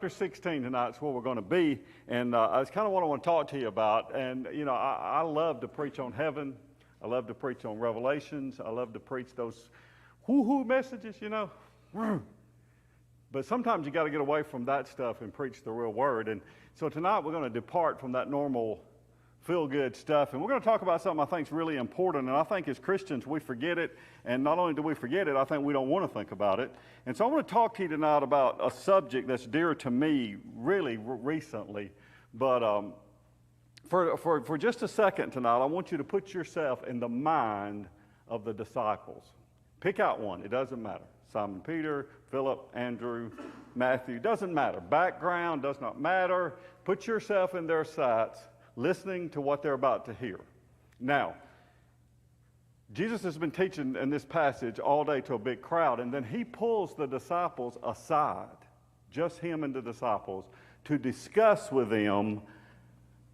Chapter 16 tonight is where we're going to be, and it's kind of what I want to talk to you about. And, you know, I love to preach on heaven. I love to preach on Revelations. I love to preach those woo-hoo messages, you know. But sometimes you got to get away from that stuff and preach the real word. And so tonight we're going to depart from that normal feel-good stuff, and we're going to talk about something I think is really important, and I think as Christians we forget it, and not only do we forget it, I think we don't want to think about it. And so I want to talk to you tonight about a subject that's dear to me really recently, but for just a second tonight, I want you to put yourself in the mind of the disciples. Pick out one. It doesn't matter. Simon Peter, Philip, Andrew, Matthew, doesn't matter. Background does not matter. Put yourself in their sights, listening to what they're about to hear. Now, Jesus has been teaching in this passage all day to a big crowd, and then he pulls the disciples aside, just him and the disciples, to discuss with them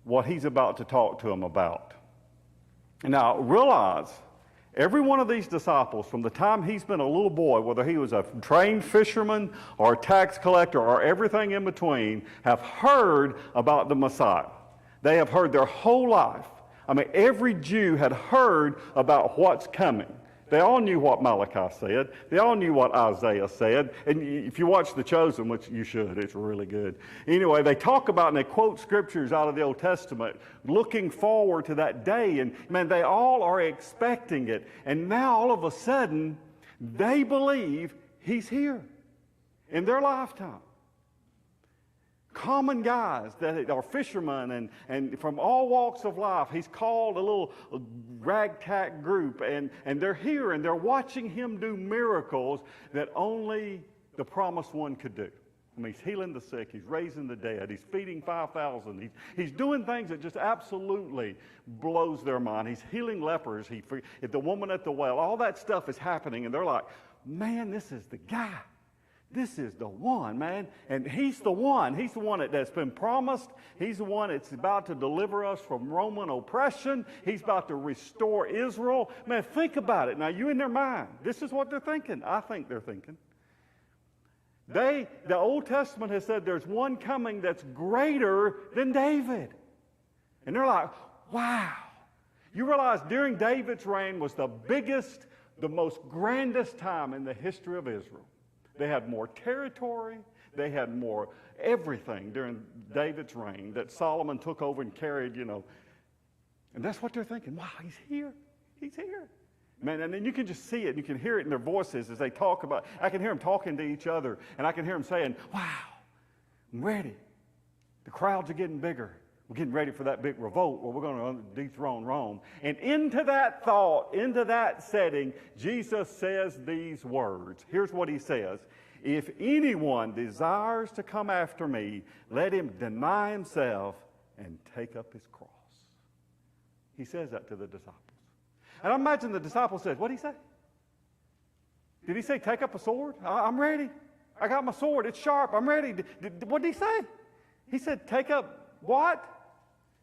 what he's about to talk to them about. Now, realize, every one of these disciples, from the time he's been a little boy, whether he was a trained fisherman or a tax collector or everything in between, have heard about the Messiah. They have heard their whole life. I mean, every Jew had heard about what's coming. They all knew what Malachi said. They all knew what Isaiah said. And if you watch The Chosen, which you should, it's really good. Anyway, they talk about and they quote scriptures out of the Old Testament, looking forward to that day. And man, they all are expecting it. And now all of a sudden, they believe he's here in their lifetime. Common guys that are fishermen and from all walks of life. He's called a little ragtag group, and they're here and they're watching him do miracles that only the promised one could do. I mean, he's healing the sick, he's raising the dead, he's feeding 5,000, he's doing things that just absolutely blows their mind. He's healing lepers, the woman at the well, all that stuff is happening, and they're like, man, this is the guy. This is the one, man. And he's the one. He's the one that's been promised. He's the one that's about to deliver us from Roman oppression. He's about to restore Israel. Man, think about it. Now, you in their mind. This is what they're thinking. I think they're thinking. The Old Testament has said there's one coming that's greater than David. And they're like, wow. You realize during David's reign was the biggest, the most grandest time in the history of Israel. They had more territory. They had more everything during David's reign that Solomon took over and carried, you know. And that's what they're thinking. Wow, he's here. He's here. Man, and then you can just see it. You can hear it in their voices as they talk about it. I can hear them talking to each other, and I can hear them saying, wow, I'm ready. The crowds are getting bigger. We're getting ready for that big revolt where we're going to dethrone Rome. And into that thought, into that setting, Jesus says these words. Here's what he says. If anyone desires to come after me, let him deny himself and take up his cross. He says that to the disciples. And I imagine the disciple says, what did he say? Did he say, take up a sword? I'm ready. I got my sword. It's sharp. I'm ready. What did he say? He said, take up what?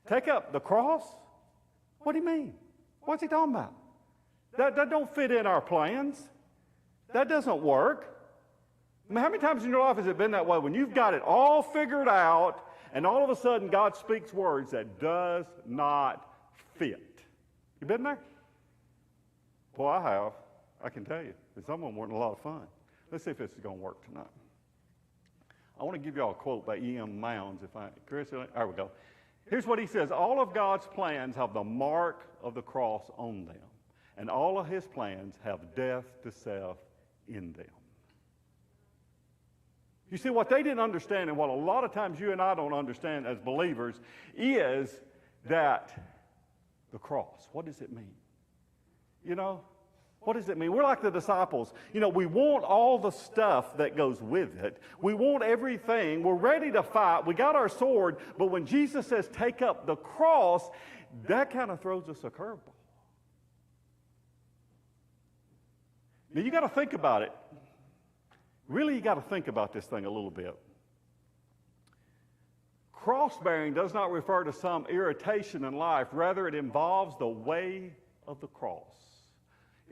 Take up the cross? What do you mean? What's he talking about? That don't fit in our plans. That doesn't work. I mean, how many times in your life has it been that way when you've got it all figured out and all of a sudden God speaks words that does not fit? You been there? Well, I have. I can tell you. Some of them weren't a lot of fun. Let's see if this is going to work tonight. I want to give you all a quote by E.M. Mounds. Chris, there we go. Here's what he says. All of God's plans have the mark of the cross on them, and all of his plans have death to self in them. You see, what they didn't understand, and what a lot of times you and I don't understand as believers, is that the cross. What does it mean? You know, what does it mean? We're like the disciples. You know, we want all the stuff that goes with it. We want everything. We're ready to fight. We got our sword. But when Jesus says take up the cross, that kind of throws us a curveball. Now, you got to think about it. Really, you got to think about this thing a little bit. Cross-bearing does not refer to some irritation in life. Rather, it involves the way of the cross.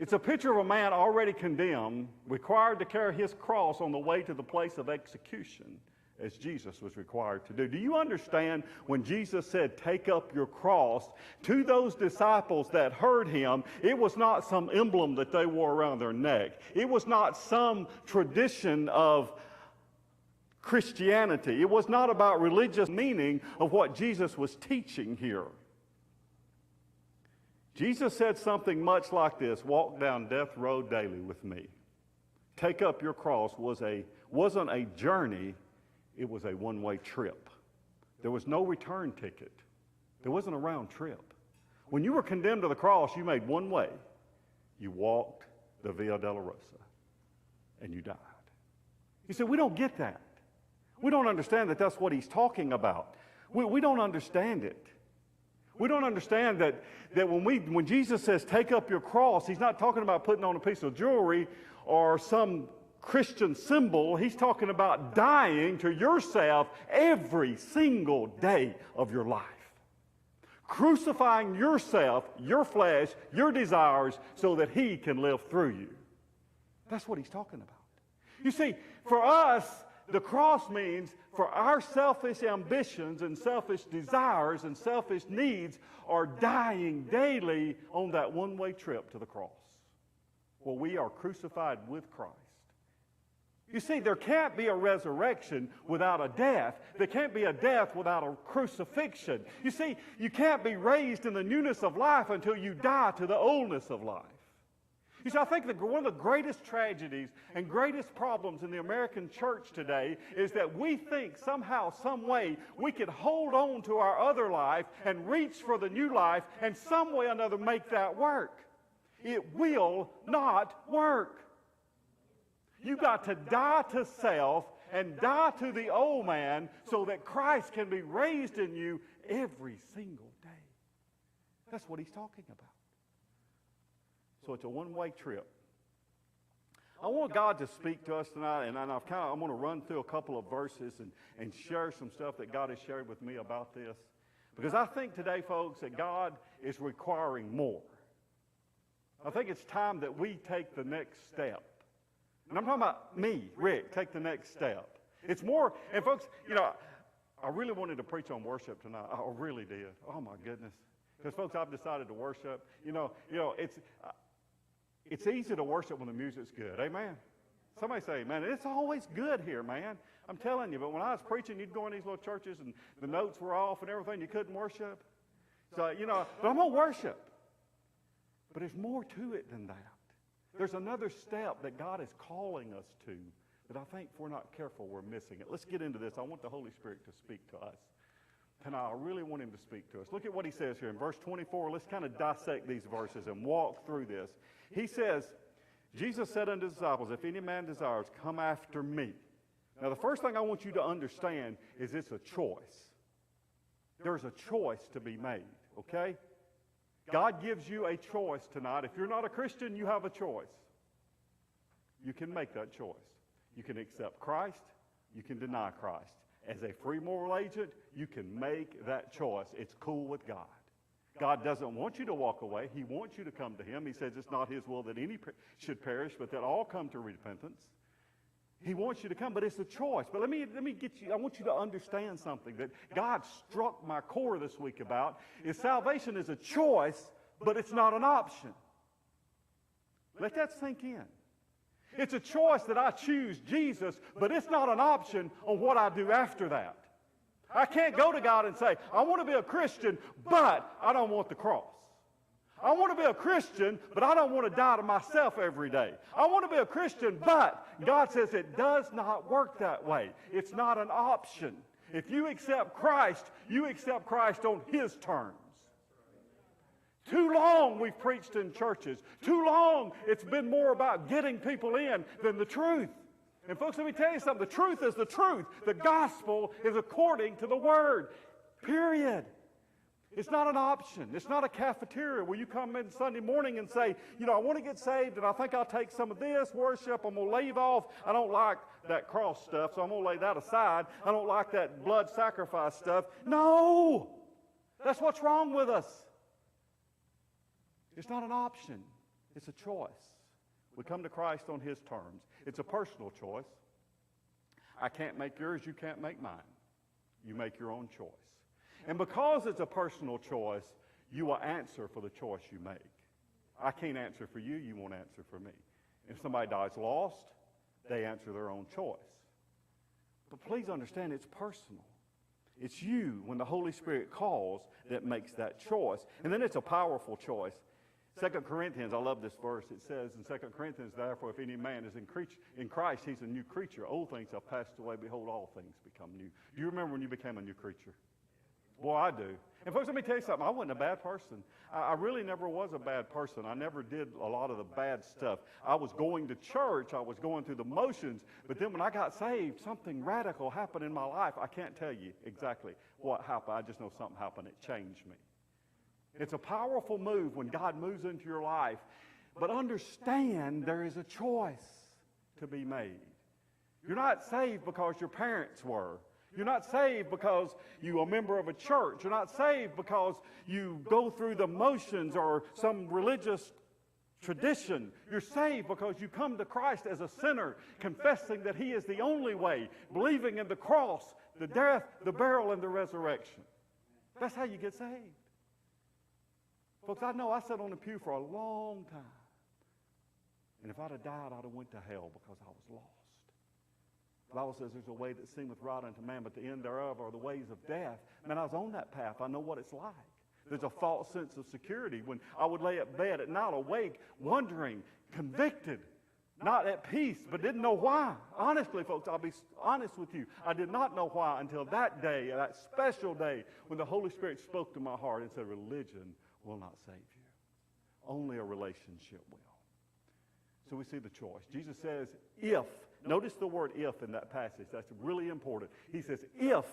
It's a picture of a man already condemned, required to carry his cross on the way to the place of execution as Jesus was required to do. Do you understand when Jesus said, take up your cross, to those disciples that heard him, it was not some emblem that they wore around their neck. It was not some tradition of Christianity. It was not about religious meaning of what Jesus was teaching here. Jesus said something much like this: walk down death road daily with me. Take up your cross wasn't a journey, it was a one-way trip. There was no return ticket. There wasn't a round trip. When you were condemned to the cross, you made one way. You walked the Via Dolorosa, and you died. You see, we don't get that. We don't understand that that's what he's talking about. We don't understand it. We don't understand that when Jesus says, take up your cross, he's not talking about putting on a piece of jewelry or some Christian symbol. He's talking about dying to yourself every single day of your life. Crucifying yourself, your flesh, your desires, so that he can live through you. That's what he's talking about. You see, for us, the cross means for our selfish ambitions and selfish desires and selfish needs are dying daily on that one-way trip to the cross, where we are crucified with Christ. You see, there can't be a resurrection without a death. There can't be a death without a crucifixion. You see, you can't be raised in the newness of life until you die to the oldness of life. You see, I think that one of the greatest tragedies and greatest problems in the American church today is that we think somehow, some way, we could hold on to our other life and reach for the new life and some way or another make that work. It will not work. You've got to die to self and die to the old man so that Christ can be raised in you every single day. That's what he's talking about. So it's a one-way trip. I want God to speak to us tonight, and I'm going to run through a couple of verses and share some stuff that God has shared with me about this. Because I think today, folks, that God is requiring more. I think it's time that we take the next step. And I'm talking about me, Rick, take the next step. It's more, and folks, I really wanted to preach on worship tonight. I really did. Oh, my goodness. Because, folks, I've decided to worship. It's easy to worship when the music's good. Amen? Somebody say, man, it's always good here, man. I'm telling you, but when I was preaching, you'd go in these little churches and the notes were off and everything. You couldn't worship. So, but I'm going to worship. But there's more to it than that. There's another step that God is calling us to that I think if we're not careful, we're missing it. Let's get into this. I want the Holy Spirit to speak to us. And I really want him to speak to us. Look at what he says here in verse 24. Let's kind of dissect these verses and walk through this. He says, Jesus said unto his disciples, if any man desires, come after me. Now, the first thing I want you to understand is it's a choice. There's a choice to be made, okay? God gives you a choice tonight. If you're not a Christian, you have a choice. You can make that choice. You can accept Christ. You can deny Christ. As a free moral agent, you can make that choice. It's cool with God. God doesn't want you to walk away. He wants you to come to him. He says it's not his will that any should perish, but that all come to repentance. He wants you to come, but it's a choice. But let me get you, I want you to understand something that God struck my core this week about, is salvation is a choice, but it's not an option. Let that sink in. It's a choice that I choose Jesus, but it's not an option on what I do after that. I can't go to God and say, I want to be a Christian, but I don't want the cross. I want to be a Christian, but I don't want to die to myself every day. I want to be a Christian, but God says it does not work that way. It's not an option. If you accept Christ, you accept Christ on his terms. Too long we've preached in churches. Too long it's been more about getting people in than the truth. And folks, let me tell you something. The truth is the truth. The gospel is according to the word. Period. It's not an option. It's not a cafeteria where you come in Sunday morning and say, I want to get saved and I think I'll take some of this worship. I'm going to leave off. I don't like that cross stuff, so I'm going to lay that aside. I don't like that blood sacrifice stuff. No! That's what's wrong with us. It's not an option. It's a choice. We come to Christ on his terms. It's a personal choice. I can't make yours, you can't make mine. You make your own choice. And because it's a personal choice, you will answer for the choice you make. I can't answer for you, you won't answer for me. If somebody dies lost, they answer their own choice. But please understand, it's personal. It's you, when the Holy Spirit calls, that makes that choice. And then it's a powerful choice. 2 Corinthians, I love this verse. It says in 2 Corinthians, therefore, if any man is in Christ, he's a new creature. Old things have passed away. Behold, all things become new. Do you remember when you became a new creature? Boy, I do. And folks, let me tell you something. I wasn't a bad person. I really never was a bad person. I never did a lot of the bad stuff. I was going to church. I was going through the motions. But then when I got saved, something radical happened in my life. I can't tell you exactly what happened. I just know something happened. It changed me. It's a powerful move when God moves into your life. But understand there is a choice to be made. You're not saved because your parents were. You're not saved because you're a member of a church. You're not saved because you go through the motions or some religious tradition. You're saved because you come to Christ as a sinner, confessing that He is the only way, believing in the cross, the death, the burial, and the resurrection. That's how you get saved. Folks, I know I sat on the pew for a long time. And if I'd have died, I'd have went to hell because I was lost. The Bible says there's a way that seemeth right unto man, but the end thereof are the ways of death. Man, I was on that path. I know what it's like. There's a false sense of security when I would lay at bed at night awake, wondering, convicted, not at peace, but didn't know why. Honestly, folks, I'll be honest with you. I did not know why until that day, that special day, when the Holy Spirit spoke to my heart and said, religion will not save you. Only a relationship will. So we see the choice. Jesus says, if. Notice the word if in that passage. That's really important. He says, if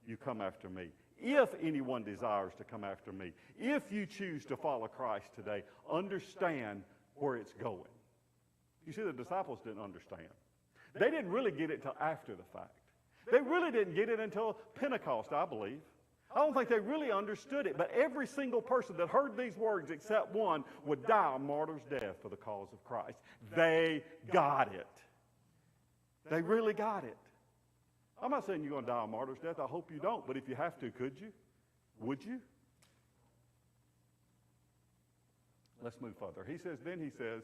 you come after me, if anyone desires to come after me, if you choose to follow Christ today, understand where it's going. You see, the disciples didn't understand. They didn't really get it till after the fact. They really didn't get it until Pentecost, I believe. I don't think they really understood it, but every single person that heard these words except one would die a martyr's death for the cause of Christ. They got it. They really got it. I'm not saying you're going to die a martyr's death. I hope you don't. But if you have to, could you? Would you? Let's move further. Then he says,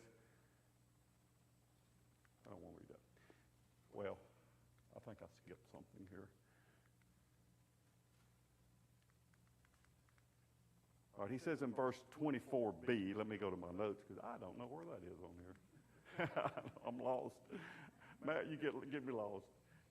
I don't want to read that. Well, I think I skipped something here. All right, he says in verse 24b, let me go to my notes because I don't know where that is on here. I'm lost. Matt, you get me lost.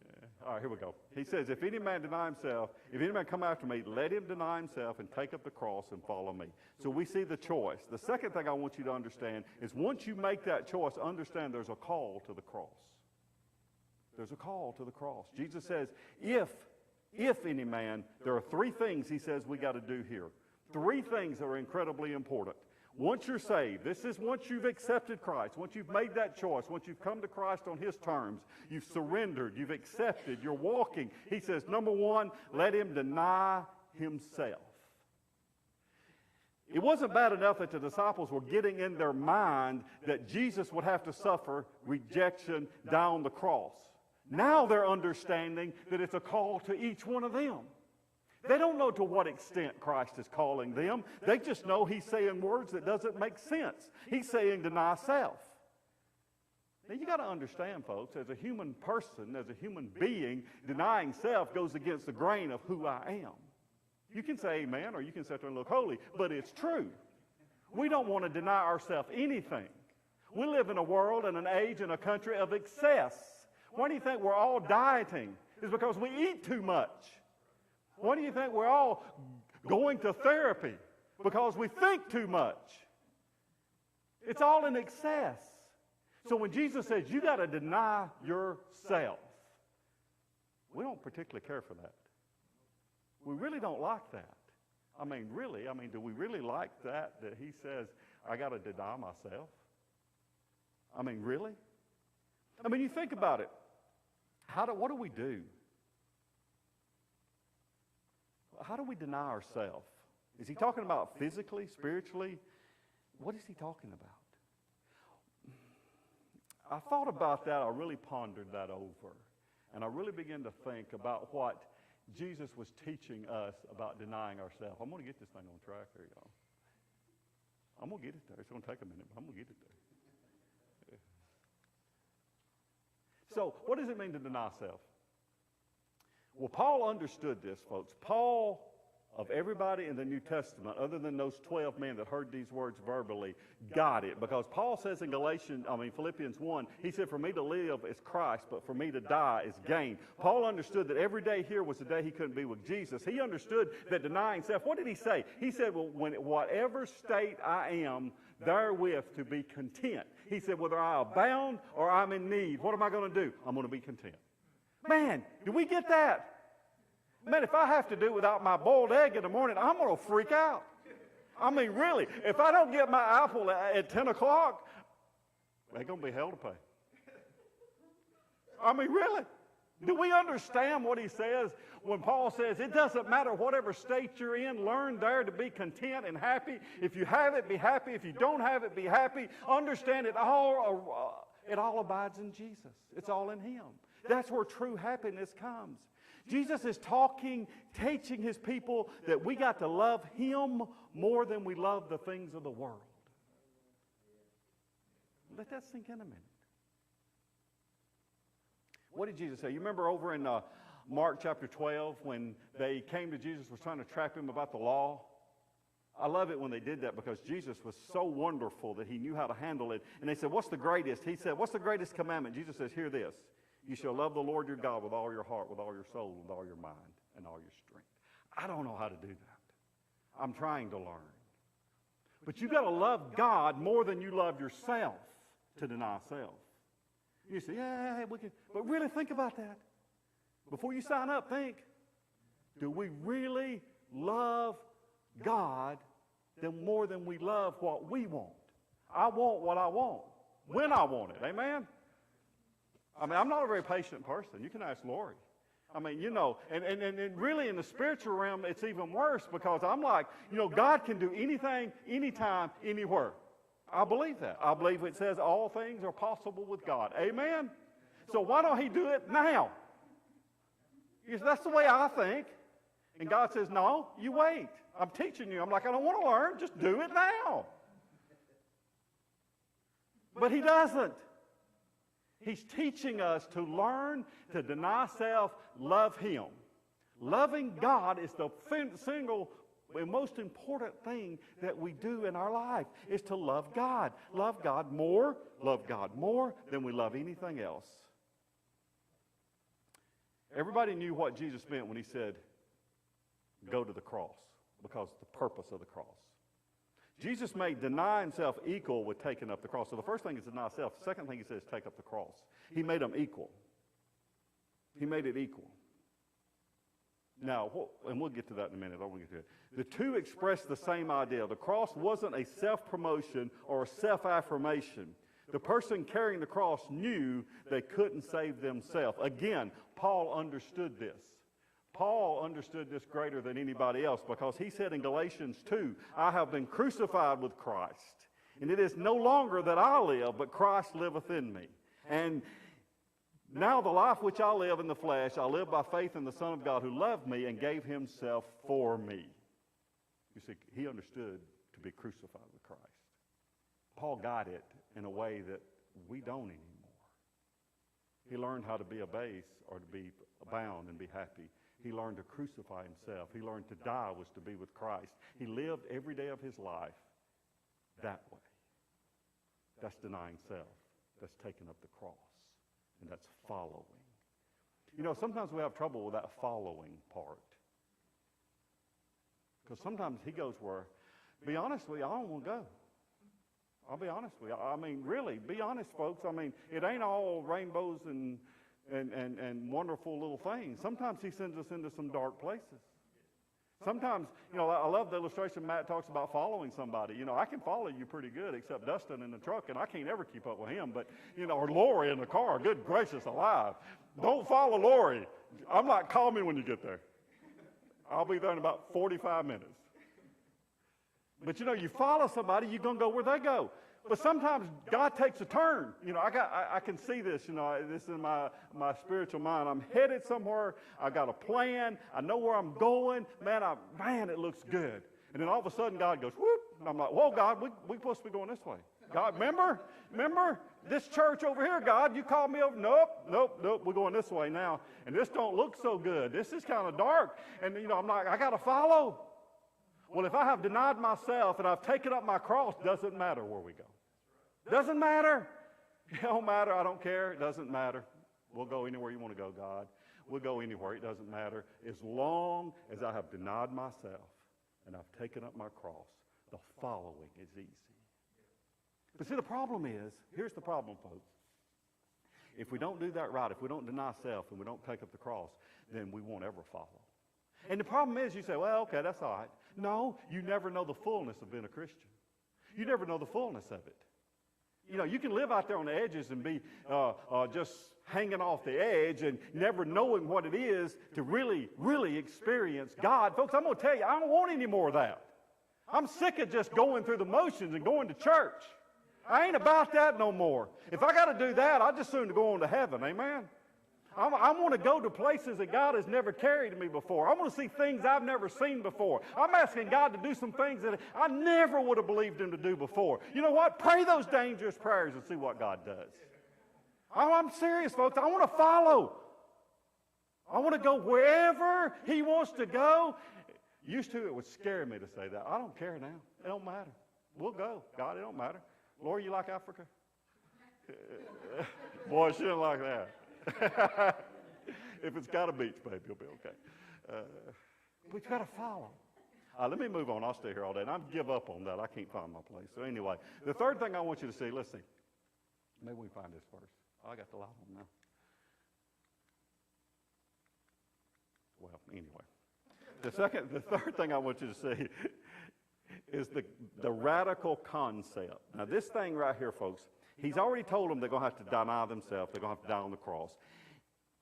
Yeah. All right, here we go. He says, if any man deny himself, if any man come after me, let him deny himself and take up the cross and follow me. So we see the choice. The second thing I want you to understand is once you make that choice, understand there's a call to the cross. There's a call to the cross. Jesus says, if any man, there are three things he says we got to do here. Three things that are incredibly important. Once you're saved, this is once you've accepted Christ, once you've made that choice, once you've come to Christ on His terms, you've surrendered, you've accepted, you're walking. He says, number one, let him deny himself. It wasn't bad enough that the disciples were getting in their mind that Jesus would have to suffer rejection down the cross. Now they're understanding that it's a call to each one of them. They don't know to what extent Christ is calling them. They just know He's saying words that doesn't make sense. He's saying deny self. Now you got to understand, folks, as a human person, as a human being, denying self goes against the grain of who I am. You can say amen or you can sit there and look holy, but it's true. We don't want to deny ourselves anything. We live in a world and an age and a country of excess. Why do you think we're all dieting? It's because we eat too much. Why do you think we're all going to therapy? Because we think too much. It's all in excess. So when Jesus says, you got to deny yourself, we don't particularly care for that. We really don't like that. Do we really like that He says, I got to deny myself? Really? You think about it. What do we do? How do we deny ourselves? Is He talking about physically, spiritually? What is He talking about? I thought about that. I really pondered that over. And I really began to think about what Jesus was teaching us about denying ourselves. I'm going to get this thing on track here, y'all. I'm going to get it there. It's going to take a minute, but I'm going to get it there. So, what does it mean to deny self? Well, Paul understood this, folks. Paul, of everybody in the New Testament, other than those 12 men that heard these words verbally, got it. Because Paul says in Philippians 1, he said, for me to live is Christ, but for me to die is gain. Paul understood that every day here was the day he couldn't be with Jesus. He understood that denying self, what did he say? He said, well, whatever state I am, therewith to be content. He said, whether I abound or I'm in need, what am I going to do? I'm going to be content. Man, do we get that? Man, if I have to do without my boiled egg in the morning, I'm going to freak out. I mean, really, if I don't get my apple at 10 o'clock, they're going to be hell to pay. I mean, really. Do we understand what he says when Paul says it doesn't matter whatever state you're in, learn there to be content and happy. If you have it, be happy. If you don't have it, be happy. Understand it all abides in Jesus. It's all in him. That's where true happiness comes. Jesus is teaching his people that we got to love him more than we love the things of the world. Let that sink in a minute. What did Jesus say? You remember over in Mark chapter 12 when they came to Jesus, was trying to trap him about the law? I love it when they did that because Jesus was so wonderful that he knew how to handle it. And they said, what's the greatest? He said, what's the greatest commandment? Jesus says, hear this. You shall love the Lord your God with all your heart, with all your soul, with all your mind, and all your strength. I don't know how to do that. I'm trying to learn. But you've got to love God more than you love yourself to deny self. You say, yeah, we can. But really think about that. Before you sign up, think. Do we really love God more than we love what we want? I want what I want, when I want it. Amen? I mean, I'm not a very patient person. You can ask Lori. I mean, and really in the spiritual realm, it's even worse because I'm like, God can do anything, anytime, anywhere. I believe that. I believe it says all things are possible with God. Amen? So why don't he do it now? Because that's the way I think. And God says, no, you wait. I'm teaching you. I'm like, I don't want to learn. Just do it now. But he doesn't. He's teaching us to learn to deny self, love him. Loving God is the single and most important thing that we do in our life is to love God. Love God more than we love anything else. Everybody knew what Jesus meant when he said, go to the cross, because the purpose of the cross. Jesus made denying self equal with taking up the cross. So the first thing is deny self. The second thing he says, take up the cross. He made them equal. He made it equal. Now, and we'll get to that in a minute. I won't get to it. The two express the same idea. The cross wasn't a self-promotion or a self-affirmation. The person carrying the cross knew they couldn't save themselves. Again, Paul understood this. Paul understood this greater than anybody else because he said in Galatians 2, I have been crucified with Christ, and it is no longer that I live, but Christ liveth in me. And now the life which I live in the flesh, I live by faith in the Son of God who loved me and gave himself for me. You see, he understood to be crucified with Christ. Paul got it in a way that we don't anymore. He learned how to be a base or to be abound and be happy. He learned to crucify himself. He learned to die was to be with Christ. He lived every day of his life that way. That's denying self. That's taking up the cross. And that's following. Sometimes we have trouble with that following part. Because sometimes he goes where, be honest with you, I don't want to go. I'll be honest with you. I mean, really, be honest, folks. I mean, it ain't all rainbows and wonderful little things. Sometimes he sends us into some dark places. Sometimes, I love the illustration Matt talks about following somebody. I can follow you pretty good, except Dustin in the truck, and I can't ever keep up with him. But, or Lori in the car, good gracious alive. Don't follow Lori. I'm like, call me when you get there. I'll be there in about 45 minutes. But, you follow somebody, you're going to go where they go. But sometimes God takes a turn. You know, I can see this, you know, this is my spiritual mind. I'm headed somewhere. I got a plan. I know where I'm going. Man, it looks good. And then all of a sudden God goes, whoop. And I'm like, whoa, God, we supposed to be going this way. God, remember this church over here, God, you called me over. Nope, we're going this way now. And this don't look so good. This is kind of dark. And, you know, I'm like, I got to follow. Well, if I have denied myself and I've taken up my cross, doesn't matter where we go. Doesn't matter. It don't matter. I don't care. It doesn't matter. We'll go anywhere you want to go, God. We'll go anywhere. It doesn't matter. As long as I have denied myself and I've taken up my cross, the following is easy. But see, the problem is, here's the problem, folks. If we don't do that right, if we don't deny self and we don't take up the cross, then we won't ever follow. And the problem is, you say, well, okay, that's all right. No, you never know the fullness of being a Christian. You never know the fullness of it. You know, you can live out there on the edges and be just hanging off the edge and never knowing what it is to really, really experience God. Folks, I'm going to tell you, I don't want any more of that. I'm sick of just going through the motions and going to church. I ain't about that no more. If I got to do that, I'd just soon go on to heaven. Amen? I want to go to places that God has never carried me before. I want to see things I've never seen before. I'm asking God to do some things that I never would have believed him to do before. You know what? Pray those dangerous prayers and see what God does. I'm serious, folks. I want to follow. I want to go wherever he wants to go. Used to, it would scare me to say that. I don't care now. It don't matter. We'll go. God, it don't matter. Lord, you like Africa? Boy, she didn't like that. If it's got a beach, baby, you'll be okay. But you got to follow. Let me move on. I'll stay here all day. And I give up on that. I can't find my place. So anyway, the third thing I want you to see, let's see. Maybe we can find this first. I got the light on now. Well, anyway. The third thing I want you to see is the radical concept. Now, this thing right here, folks, he's already told them they're going to have to deny themselves. They're going to have to die on the cross.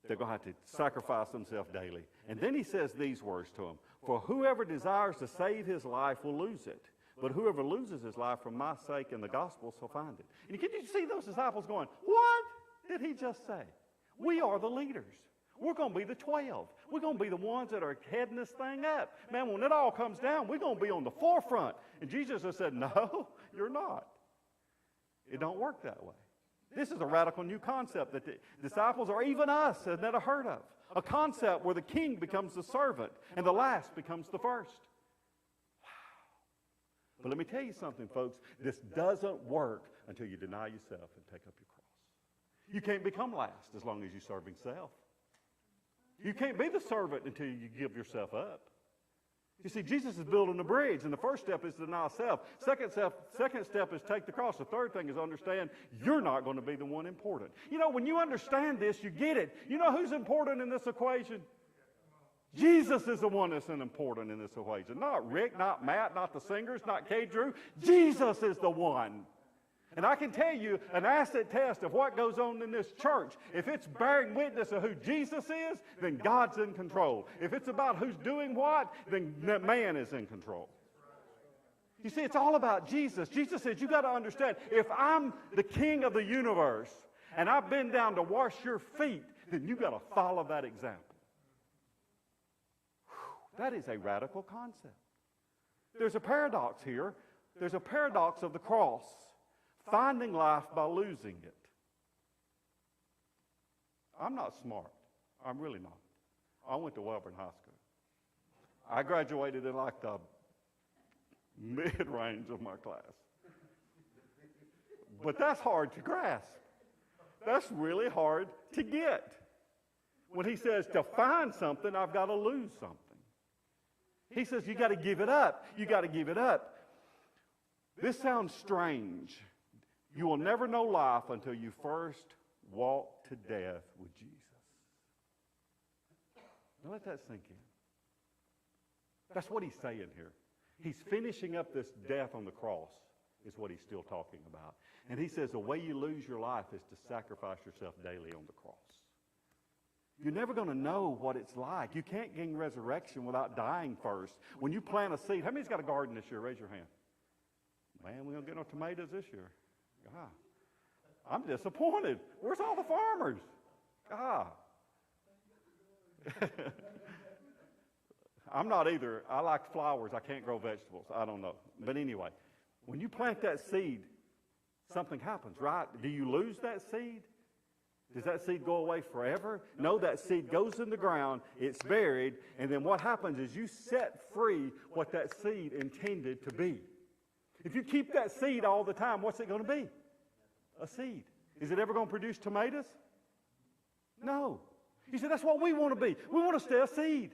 They're going to have to sacrifice themselves daily. And then he says these words to them. For whoever desires to save his life will lose it. But whoever loses his life for my sake and the gospel shall find it. And can you see those disciples going, what did he just say? We are the leaders. We're going to be the 12. We're going to be the ones that are heading this thing up. Man, when it all comes down, we're going to be on the forefront. And Jesus has said, no, you're not. It don't work that way. This is a radical new concept that the disciples or even us have never heard of. A concept where the king becomes the servant and the last becomes the first. Wow. But let me tell you something, folks. This doesn't work until you deny yourself and take up your cross. You can't become last as long as you're serving self. You can't be the servant until you give yourself up. You see, Jesus is building a bridge, and the first step is to deny self. Second step is take the cross. The third thing is understand you're not going to be the one important. You know, when you understand this, you get it. You know who's important in this equation? Jesus is the one that's important in this equation. Not Rick, not Matt, not the singers, not K. Drew. Jesus is the one. And I can tell you an acid test of what goes on in this church. If it's bearing witness of who Jesus is, then God's in control. If it's about who's doing what, then that man is in control. You see, it's all about Jesus. Jesus said, you got to understand, if I'm the king of the universe and I've been down to wash your feet, then you got to follow that example. Whew, that is a radical concept. There's a paradox here. There's a paradox of the cross. Finding life by losing it. I'm not smart. I'm really not. I went to Wellborn High School. I graduated in like the mid-range of my class. But that's hard to grasp. That's really hard to get. When he says to find something, I've got to lose something. He says you got to give it up. You got to give it up. This sounds strange. You will never know life until you first walk to death with Jesus. Now let that sink in. That's what he's saying here. He's finishing up this death on the cross is what he's still talking about. And he says the way you lose your life is to sacrifice yourself daily on the cross. You're never going to know what it's like. You can't gain resurrection without dying first. When you plant a seed, how many's got a garden this year? Raise your hand. Man, we're going to get no tomatoes this year. God, I'm disappointed. Where's all the farmers? God. I'm not either. I like flowers. I can't grow vegetables. I don't know. But anyway, when you plant that seed, something happens, right? Do you lose that seed? Does that seed go away forever? No, that seed goes in the ground, it's buried, and then what happens is you set free what that seed intended to be. If you keep that seed all the time, what's it going to be? A seed. Is it ever going to produce tomatoes? No. You see, that's what we want to be. We want to stay a seed.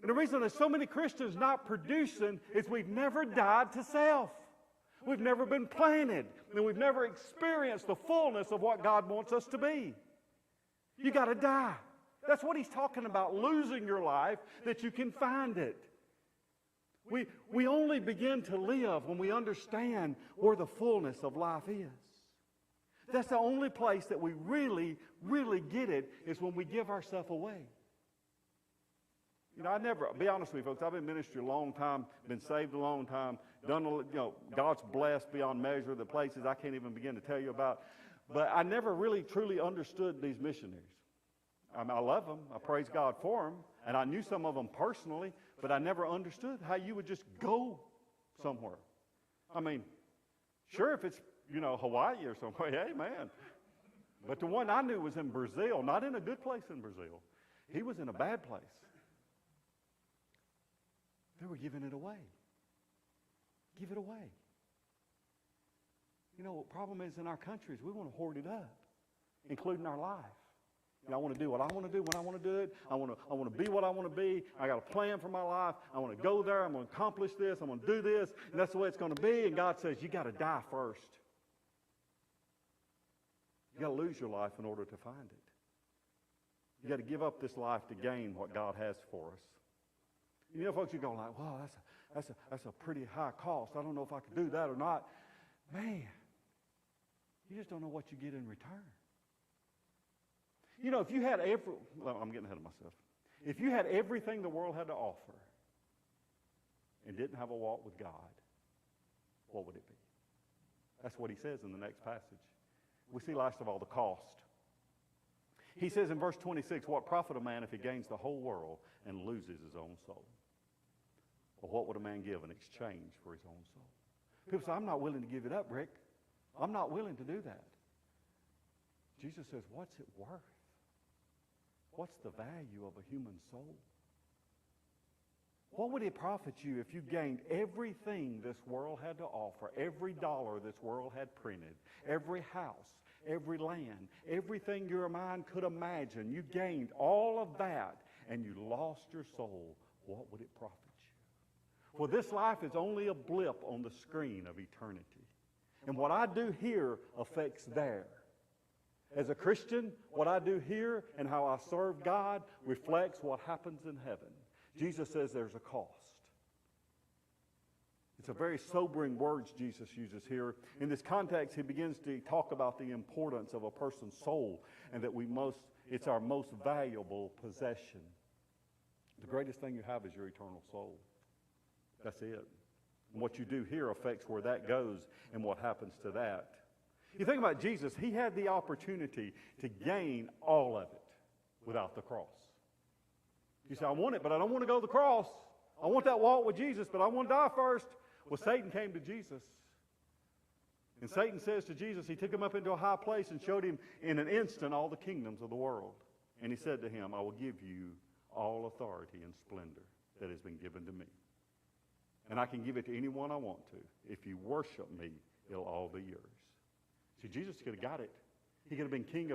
And the reason there's so many Christians not producing is we've never died to self. We've never been planted, and we've never experienced the fullness of what God wants us to be. You got to die. That's what he's talking about, losing your life that you can find it. We only begin to live when we understand where the fullness of life is. That's the only place that we really, really get it is when we give ourselves away. You know, be honest with you, folks, I've been in ministry a long time, been saved a long time, God's blessed beyond measure, the places I can't even begin to tell you about. But I never really, truly understood these missionaries. I love them. I praise God for them. And I knew some of them personally, but I never understood how you would just go somewhere. I mean, sure, if it's, Hawaii or somewhere, hey, man. But the one I knew was in Brazil, not in a good place in Brazil. He was in a bad place. They were giving it away. Give it away. You know, what the problem is in our countries, we want to hoard it up, including our life. I want to do what I want to do when I want to do it. I want to be what I want to be. I got a plan for my life. I want to go there. I'm going to accomplish this. I'm going to do this. And that's the way it's going to be. And God says, you got to die first. You got to lose your life in order to find it. You got to give up this life to gain what God has for us. You know, folks, you're going like, wow, that's a pretty high cost. I don't know if I could do that or not. Man, you just don't know what you get in return. You know, if you had I'm getting ahead of myself. If you had everything the world had to offer and didn't have a walk with God, what would it be? That's what he says in the next passage. We see last of all the cost. He says in verse 26, what profit a man if he gains the whole world and loses his own soul? Well, what would a man give in exchange for his own soul? People say, I'm not willing to give it up, Rick. I'm not willing to do that. Jesus says, what's it worth? What's the value of a human soul? What would it profit you if you gained everything this world had to offer, every dollar this world had printed, every house, every land, everything your mind could imagine? You gained all of that and you lost your soul. What would it profit you? For this life is only a blip on the screen of eternity. And what I do here affects there. As a Christian, what I do here and how I serve God reflects what happens in heaven. Jesus says there's a cost. It's a very sobering words Jesus uses here. In this context, he begins to talk about the importance of a person's soul and that it's our most valuable possession. The greatest thing you have is your eternal soul. That's it. And what you do here affects where that goes and what happens to that. You think about Jesus, he had the opportunity to gain all of it without the cross. You say, I want it, but I don't want to go to the cross. I want that walk with Jesus, but I want to die first. Well, Satan came to Jesus. And Satan says to Jesus, he took him up into a high place and showed him in an instant all the kingdoms of the world. And he said to him, I will give you all authority and splendor that has been given to me. And I can give it to anyone I want to. If you worship me, it'll all be yours. See, Jesus could have got it. He could have been king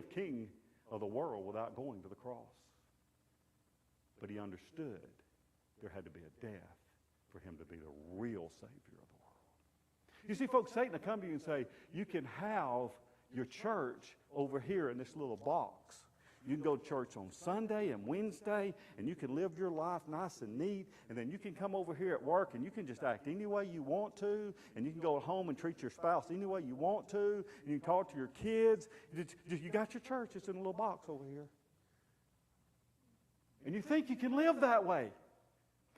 of the world without going to the cross. But he understood there had to be a death for him to be the real Savior of the world. You see, folks, Satan will come to you and say, you can have your church over here in this little box. You can go to church on Sunday and Wednesday, and you can live your life nice and neat, and then you can come over here at work, and you can just act any way you want to, and you can go home and treat your spouse any way you want to, and you can talk to your kids. You got your church. It's in a little box over here. And you think you can live that way.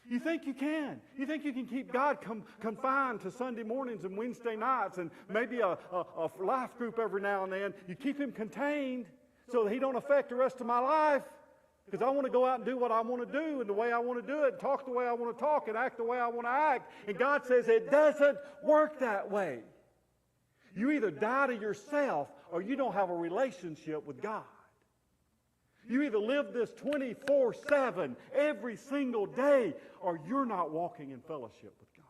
You think you can. You think you can keep God confined to Sunday mornings and Wednesday nights and maybe a life group every now and then. You keep him contained so that he don't affect the rest of my life. Because I want to go out and do what I want to do and the way I want to do it, and talk the way I want to talk and act the way I want to act. And God says it doesn't work that way. You either die to yourself or you don't have a relationship with God. You either live this 24/7 every single day or you're not walking in fellowship with God.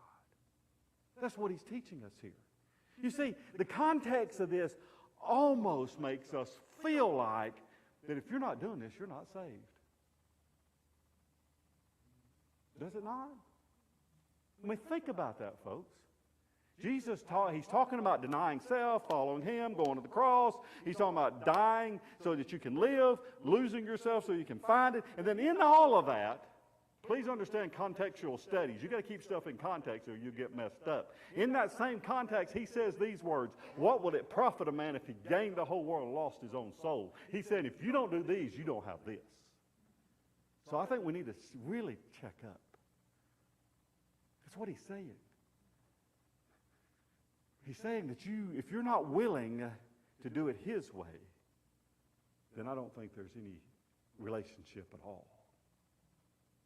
That's what he's teaching us here. You see, the context of this almost makes us feel like that if you're not doing this, you're not saved. Does it not? I mean, think about that, folks. Jesus he's talking about denying self, following him, going to the cross. He's talking about dying so that you can live, losing yourself so you can find it. And then in all of that, please understand contextual studies. You've got to keep stuff in context or you get messed up. In that same context, he says these words, what would it profit a man if he gained the whole world and lost his own soul? He said, if you don't do these, you don't have this. So I think we need to really check up. That's what he's saying. He's saying that if you're not willing to do it his way, then I don't think there's any relationship at all.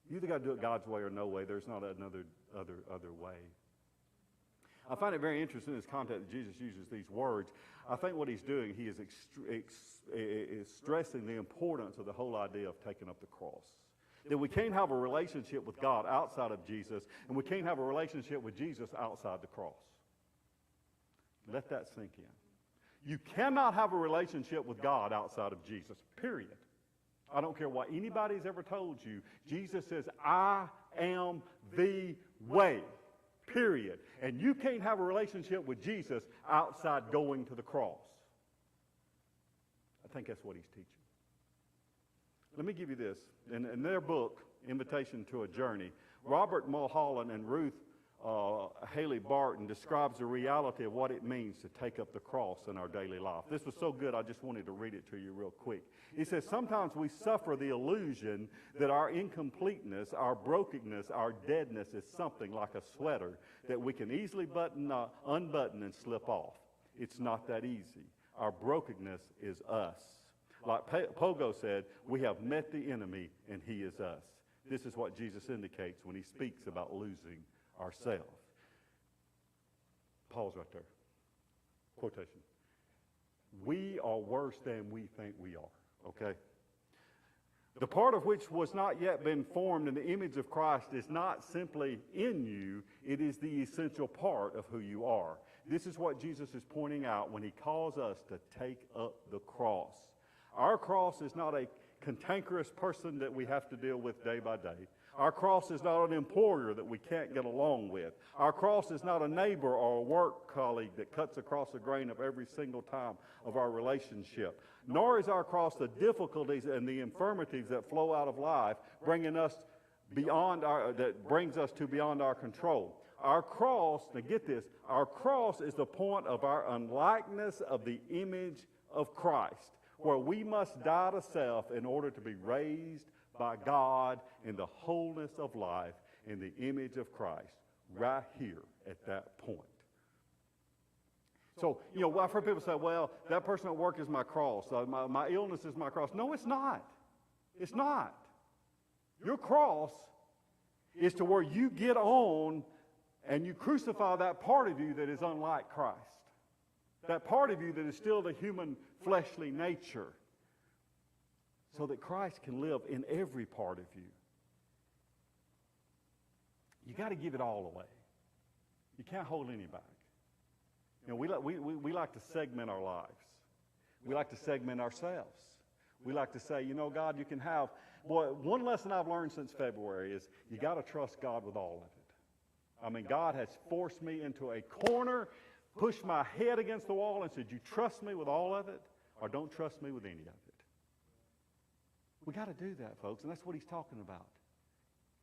You either got to do it God's way or no way. There's not another other way. I find it very interesting in this context that Jesus uses these words. I think what he's doing, he is stressing the importance of the whole idea of taking up the cross. That we can't have a relationship with God outside of Jesus, and we can't have a relationship with Jesus outside the cross. Let that sink in. You cannot have a relationship with God outside of Jesus, period. I don't care what anybody's ever told you. Jesus says, I am the way, period. And you can't have a relationship with Jesus outside going to the cross. I think that's what he's teaching. Let me give you this. In their book, Invitation to a Journey, Robert Mulholland and Ruth Haley Barton describes the reality of what it means to take up the cross in our daily life. This was so good, I just wanted to read it to you real quick. He says, sometimes we suffer the illusion that our incompleteness, our brokenness, our deadness is something like a sweater that we can easily unbutton and slip off. It's not that easy. Our brokenness is us. Like Pogo said, we have met the enemy and he is us. This is what Jesus indicates when he speaks about losing ourselves. Pause right there. Quotation. We are worse than we think we are, okay? The part of which was not yet been formed in the image of Christ is not simply in you, it is the essential part of who you are. This is what Jesus is pointing out when he calls us to take up the cross. Our cross is not a cantankerous person that we have to deal with day by day. Our cross is not an employer that we can't get along with. Our cross is not a neighbor or a work colleague that cuts across the grain of every single time of our relationship. Nor is our cross the difficulties and the infirmities that flow out of life, bringing us that brings us to beyond our control. Our cross, now get this, our cross is the point of our unlikeness of the image of Christ, where we must die to self in order to be raised by God in the wholeness of life in the image of Christ, right here at that point. So, I've heard people say, well, that person at work is my cross. My illness is my cross. No, it's not. It's not. Your cross is to where you get on and you crucify that part of you that is unlike Christ. That part of you that is still the human fleshly nature, so that Christ can live in every part of you. You got to give it all away. You can't hold any back. We like to segment our lives. We like to segment ourselves. We like to say, God, you can have. Boy, one lesson I've learned since February is you got to trust God with all of it. I mean, God has forced me into a corner, pushed my head against the wall and said, you trust me with all of it or don't trust me with any of it. We got to do that, folks, and that's what he's talking about.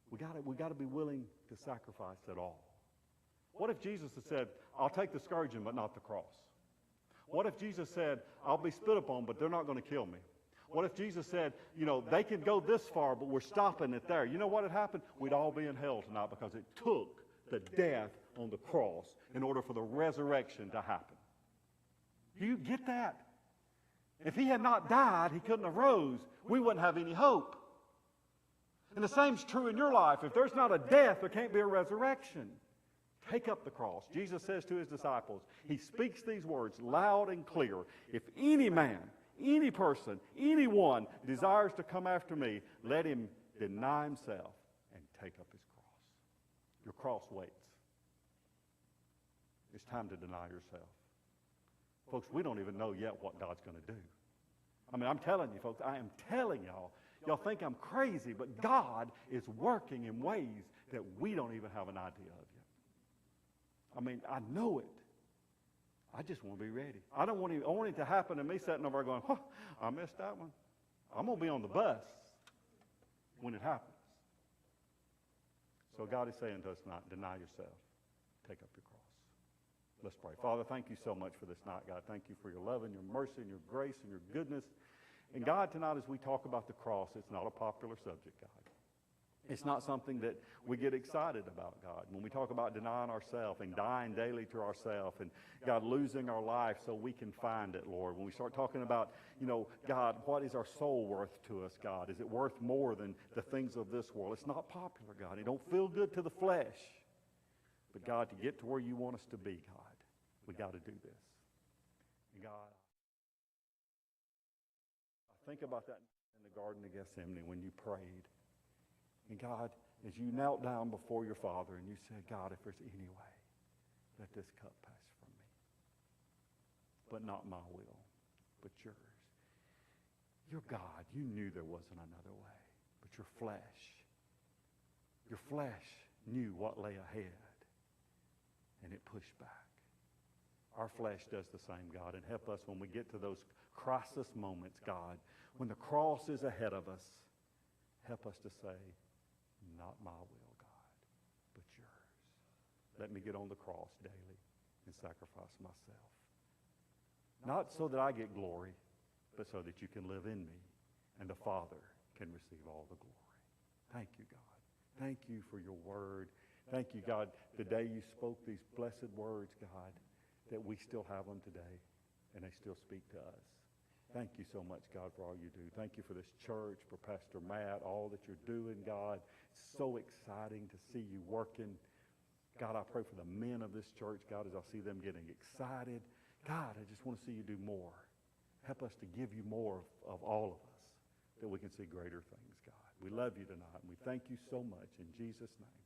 We got to be willing to sacrifice it all. What if Jesus had said, I'll take the scourging but not the cross? What if Jesus said, I'll be spit upon but they're not going to kill me? What if Jesus said, they can go this far, but we're stopping it there? You know what had happened? We'd all be in hell tonight because it took the death on the cross in order for the resurrection to happen. Do you get that? If he had not died, he couldn't have rose. We wouldn't have any hope. And the same's true in your life. If there's not a death, there can't be a resurrection. Take up the cross. Jesus says to his disciples, he speaks these words loud and clear. If any man, any person, anyone desires to come after me, let him deny himself and take up his cross. Your cross waits. It's time to deny yourself. Folks, we don't even know yet what God's going to do. I mean, I'm telling you, folks, I am telling y'all. Y'all think I'm crazy, but God is working in ways that we don't even have an idea of yet. I mean, I know it. I just want to be ready. I want it to happen to me sitting over there going, oh, I missed that one. I'm going to be on the bus when it happens. So God is saying to us tonight, deny yourself. Take up your cross. Let's pray. Father, thank you so much for this night, God. Thank you for your love and your mercy and your grace and your goodness. And God, tonight as we talk about the cross, it's not a popular subject, God. It's not something that we get excited about, God. When we talk about denying ourselves and dying daily to ourselves and, God, losing our life so we can find it, Lord. When we start talking about, God, what is our soul worth to us, God? Is it worth more than the things of this world? It's not popular, God. It don't feel good to the flesh. But, God, to get to where you want us to be, God, we got to do this. And God, I think about that in the Garden of Gethsemane when you prayed. And God, as you knelt down before your Father and you said, God, if there's any way, let this cup pass from me. But not my will, but yours. You're God. You knew there wasn't another way. But your flesh knew what lay ahead. And it pushed back. Our flesh does the same, God. And help us when we get to those crisis moments, God, when the cross is ahead of us, help us to say, not my will, God, but yours. Let me get on the cross daily and sacrifice myself. Not so that I get glory, but so that you can live in me and the Father can receive all the glory. Thank you, God. Thank you for your word. Thank you, God, the day you spoke these blessed words, God, that we still have them today and they still speak to us. Thank you so much, God, for all you do. Thank you for this church, for Pastor Matt, all that you're doing, God. It's so exciting to see you working. God, I pray for the men of this church, God, as I see them getting excited. God, I just want to see you do more. Help us to give you more of all of us, that we can see greater things, God. We love you tonight, and we thank you so much. In Jesus' name.